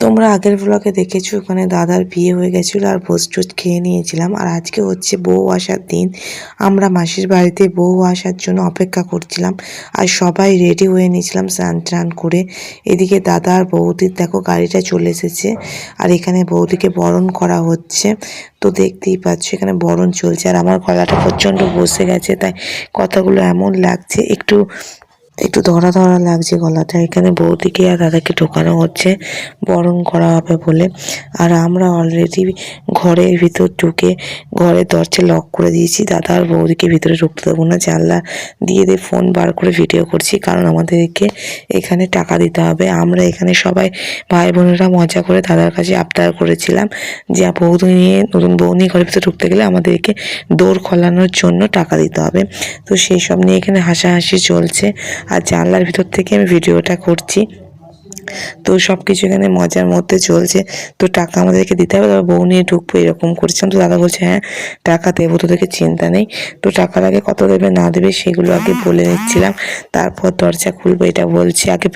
তোমরা আগের ব্লগে দেখেছো ওখানে দাদার বিয়ে হয়ে গেছিলো আর ভোজ টোজ খেয়ে নিয়েছিলাম। আর আজকে হচ্ছে বউ আসার দিন। আমরা মাসির বাড়িতে বউ আসার জন্য অপেক্ষা করছিলাম আর সবাই রেডি হয়ে নিয়েছিলাম স্নান টান করে। এদিকে দাদা আর বৌদির দেখো গাড়িটা চলে এসেছে আর এখানে বৌদিকে বরণ করা হচ্ছে। তো দেখতেই পাচ্ছ এখানে বরণ চলছে আর আমার গলাটা প্রচণ্ড বসে গেছে, তাই কথাগুলো এমন লাগছে, একটু ধরা ধরা লাগছে গলাটা। এখানে বৌদিকে আর দাদাকে ঢোকানো হচ্ছে বরণ করা হবে বলে। আর আমরা অলরেডি ঘরের ভিতর ঢুকে ঘরের দরজা লক করে দিয়েছি। দাদা আর বৌদিকে ভিতরে ঢুকতে দেবো না, জানলা দিয়ে ফোন বার করে ভিডিও করছি, কারণ আমাদেরকে এখানে টাকা দিতে হবে। আমরা এখানে সবাই ভাই বোনেরা মজা করে দাদার কাছে আবদার করেছিলাম যে নতুন বউ নিয়ে ঘরের ভিতরে ঢুকতে গেলে আমাদেরকে দৌড় খোলানোর জন্য টাকা দিতে হবে। তো সেই সব নিয়ে এখানে হাসাহাসি চলছে আর জানলার ভিতর থেকে আমি ভিডিওটা করছি। তো সব কিছু এখানে মজার মধ্যে চলছে। তো টাকা আমাদেরকে দিতে হবে, তারপর বউ নিয়ে ঢুকবো এরকম করছিলাম। তো দাদা বলছে হ্যাঁ টাকা দেবো, তোদেরকে চিন্তা নেই। তো টাকার আগে কত দেবে না দেবে সেগুলো আগে বলে নিচ্ছিলাম, তারপর দরজা খুলবো এটা বলছি। আগে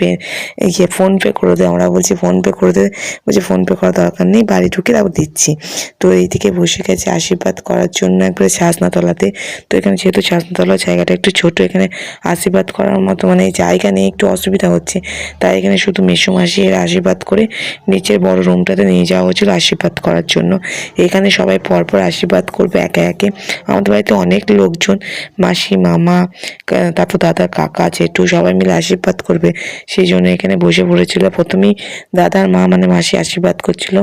ফোনপে করে দে, আমরা বলছি ফোনপে করে দে, বলছি ফোনপে করার দরকার নেই, বাড়ি ঢুকে তারপর দিচ্ছি। তো এইদিকে বসে গেছে আশীর্বাদ করার জন্য একবারে ছাজনাতলাতে। তো এখানে যেহেতু ছাজনাতলা জায়গাটা একটু ছোট, এখানে আশীর্বাদ করার মতো মানে জায়গা নেই, একটু অসুবিধা হচ্ছে। তাই এখানে শুধু মেসোমাসি এর আশীর্বাদ করে নিচের বড় রুমটাতে নিয়ে যাওয়া হয়েছিল আশীর্বাদ করার জন্য। এখানে সবাই পরপর আশীর্বাদ করবে একে একে। আমাদের বাড়িতে অনেক লোকজন, মাসি, মামা, তারপর দাদা, কাকা, জেঠু সবাই মিলে আশীর্বাদ করবে, সেই জন্য এখানে বসে পড়েছিল। প্রথমেই দাদার মা মানে মাসি আশীর্বাদ করছিল।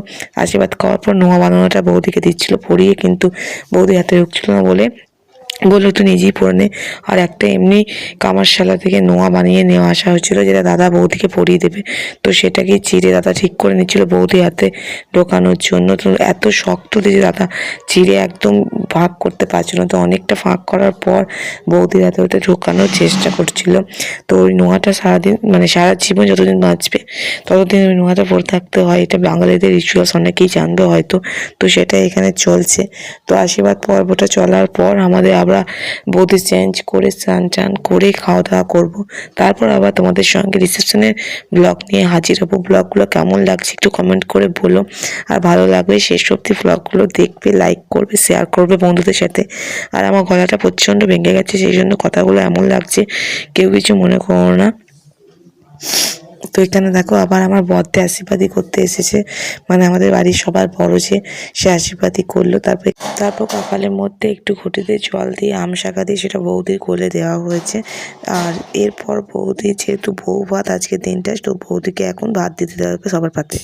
আশীর্বাদ করার পর নোয়া বানানোটা বৌদিকে দিচ্ছিল পরিয়ে, কিন্তু বৌদি হাতে ঢুকছিল না বলে বললো তুই নিজেই পরে নে। আর একটা এমনি কামারশালা থেকে নোয়া বানিয়ে নেওয়া আসা হয়েছিল, যেটা দাদা বৌদিকে পরিয়ে দেবে। তো সেটাকে চিড়ে দাদা ঠিক করে নিচ্ছিল বৌদি হাতে ঢোকানোর জন্য। তো এত শক্ত দিয়ে দাদা চিড়ে একদম ভাগ করতে পারছিল না। তো অনেকটা ফাঁক করার পর বৌদির হাতে ওটা ঢোকানোর চেষ্টা করছিল। তো ওই নোয়াটা সারাদিন মানে সারা জীবন যতদিন বাঁচবে ততদিন ওই নোয়াটা পরে থাকতে হয়। এটা বাঙালিদের রিচুয়ালস, অনেকেই জানবে হয়তো। তো সেটা এখানে চলছে। তো আশীর্বাদ পর্বটা চলার পর আমরা বৌদি চেঞ্জ করে স্নান টান করে খাওয়া দাওয়া করবো। তারপর আবার তোমাদের সঙ্গে রিসেপশনের ব্লগ নিয়ে হাজির হবো। ব্লগগুলো কেমন লাগছে একটু কমেন্ট করে বলো, আর ভালো লাগবে শেষ অবধি ব্লগগুলো দেখবে, লাইক করবে, শেয়ার করবে বন্ধুদের সাথে। আর আমার গলাটা প্রচণ্ড ভেঙে গেছে, সেই জন্য কথাগুলো এমন লাগছে, কেউ কিছু মনে করো না। তো এখানে দেখো আবার আমার বর্দে আশীর্বাদী করতে এসেছে, মানে আমাদের বাড়ির সবার বড় যে, সে আশীর্বাদী করলো। তারপর কপালের মধ্যে একটু ঘটিতে জল দিয়ে আম শাখা দিয়ে সেটা বৌদির কোলে দেওয়া হয়েছে। আর এরপর বৌদি যেহেতু বউ ভাত আজকের দিনটা, তো বৌদিকে এখন ভাত দিতে দেওয়া হবে সবার পাতে।